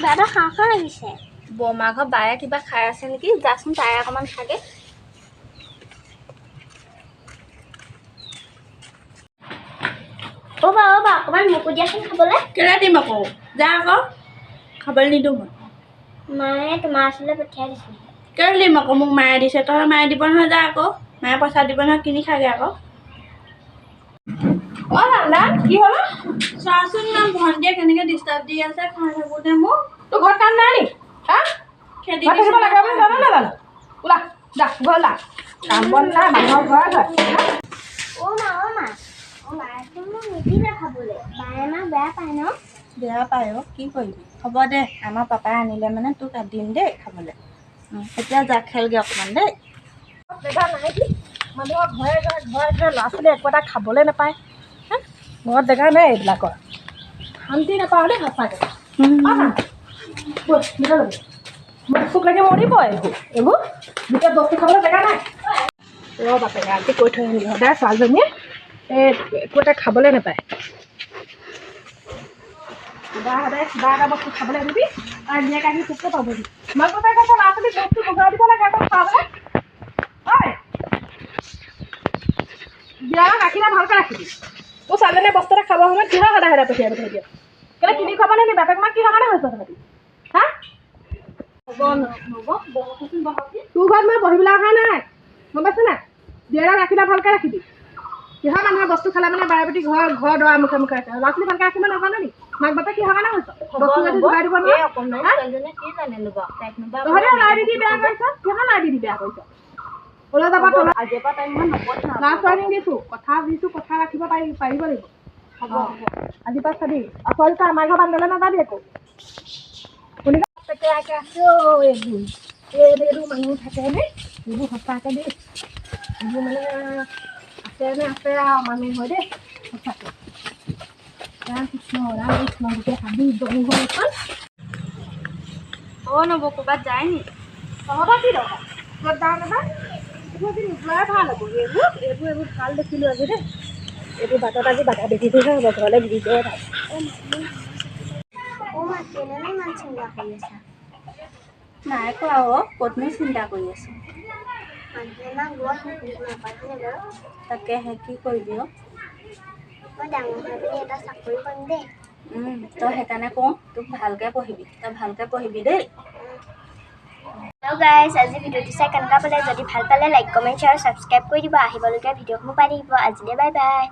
কিবা এটা খাওঁ খাওঁ লাগিছে। বৰমা ঘৰ বায়ে কিবা খাই আছে নেকি? যাচোন তাই অকণমান খাগে। অ' বা অকণমান মোকো দিয়াচোন খাবলৈ। কেলৈ দিম আকৌ? যা আকৌ খাবলৈ নিদিওঁ মই। মায়ে তোমাৰ ওচৰলৈ পঠিয়াই দিছিল। কেলৈ দিম আকৌ? মোক মায়ে দিছে, তই মায়ে দিব নহয়। যা আকৌ মায়ে পইচা দিব নহয়, কিনি খাগে আকৌ। অ' দাদা কি হ'ল? চোৱাচোন না ভণ্টিয়ে কেনেকৈ ডিষ্টাৰ্ব দি আছে খাই থাকোঁতে মোক। তোৰ ঘৰত কাম নাই নি? হা? খেদি ঘৰত থাকিব লাগে বুলি জানো নাজানো? ওলা যা ঘৰলা। কাম বন নাই মানুহৰ ঘৰত হয়। অ' মা মায়েচোন মোক নিদিলে খাবলৈ। মায়ে আমাক বেয়া পায় ন? বেয়া পায় অ', কি কৰিবি? হ'ব দে, আমাৰ পাপাই আনিলে মানে তোক দিম দেই খাবলৈ। এতিয়া যা খেলগৈ অকণমান দেই। জেগা নাই কি? মানুহৰ ঘৰে ল'ৰা ছোৱালী একো এটা খাবলৈ নাপায়। হা? ঘৰত জেগা নাই এইবিলাকৰ। শান্তি নাপাওঁ দেই সঁচাকৈ। চুক লাগি মৰিব এইবোৰ ভিতৰত বস্তু খাবলৈ জেগা নাই। ৰ বাপেকে আজি কৈ থৈ আহিলি সদায় ছোৱালীজনীয়ে একো এটা খাবলৈ নাপায়। সদায় কিবা এটা বস্তু খাবলৈ আনিবি আৰু ধুনীয়াকৈ আহি চুককৈ পাবহি। মাক বাপেকে কৈছে ল'ৰা ছোৱালীক বস্তু বজাই দিব লাগে আকৌ খোৱাবলৈ। বিয়া ৰাখিলে ভালকৈ ৰাখিবি। তোৰ ছোৱালীজনীয়ে বস্তু এটা খাব সময়ত কিহৰ সদায় পঠিয়াই দিয়? কেলৈ কিনি খাব নে বাপেক মাক কিহৰ কাৰণে হৈছে তহঁতি? হা? তোৰ ঘৰত মই বহিবলৈ অহা নাই, গম পাইছ নাই? বিয়াক ৰাখিলে ভালকৈ ৰাখিবি। কিহৰ মানুহৰ বস্তু খালে মানে বাৰে প্ৰতি ঘৰ দুৱাৰ মুখে মুখে আছে। ল'ৰা ছোৱালী ভালকৈ ৰাখিব নাজানে নি? মাক বাপেক কিহৰ কাৰণে হৈছে? বস্তু যদি যোগাৰ দিব নোৱাৰে তহঁতে লাই দি বেয়া কৰিছ। কিহৰ লাই দি বেয়া কৰিছ? ওলাই যাব আজিৰ পৰা টাইম লাষ্ট ৱাৰ্ণিং দিছোঁ। কথা ৰাখিব পাৰিব লাগিব। হ'ব আজিৰ পৰা চাবি আচলতে আমাৰ ঘৰ বান্দলৈ নাযাবি একো। শুনিবা পেকেৰাকৈ আছে এইবোৰ মানুহ থাকেনে? এইবোৰ সঁচাকৈ দেই এইবোৰ মানে আছে আৰু মানুহ হয় দেই সঁচাকৈ। ৰাম কৃষ্ণ গোটেই হাবি জংঘল এখন। অ' নবৌ ক'ৰবাত যায় নি? তহঁতৰ কি দৰকাৰ? ক'ত যাওঁ নহয় এইবোৰ আজি নোযোৱাই ভাল হ'ব। এইবোৰ ভাল দেখিলোঁ আজি দেই। এইবোৰ বাটত আজি বাধা দেখিছোঁহে হ'ব ঘৰলৈ দিবই ভাল। অ' মা কেলেনো ইমান চিন্তা কৰি আছা? নাই কোৱা অ', ক'তনো চিন্তা কৰি আছোঁ। মানুহে আমাক বৰ শুকুব নাপায়নে বাৰু? তাকেহে কি কৰিবি অ'? মই ডাঙৰ হৈ পিনি এটা চাকৰি কৰিম দেই। তই সেইকাৰণে কওঁ তোক ভালকৈ পঢ়িবি, তই ভালকৈ পঢ়িবি দেই। হেল্ল' গাইজ, আজি ভিডিঅ'টো চাই কেনেকুৱা পালে? যদি ভাল পালে লাইক কমেণ্ট শ্বেয়াৰ ছাবস্ক্ৰাইব কৰি দিব। আহিবলগীয়া ভিডিঅ'সমূহ পাই থাকিব। আজিলৈ বাই বাই।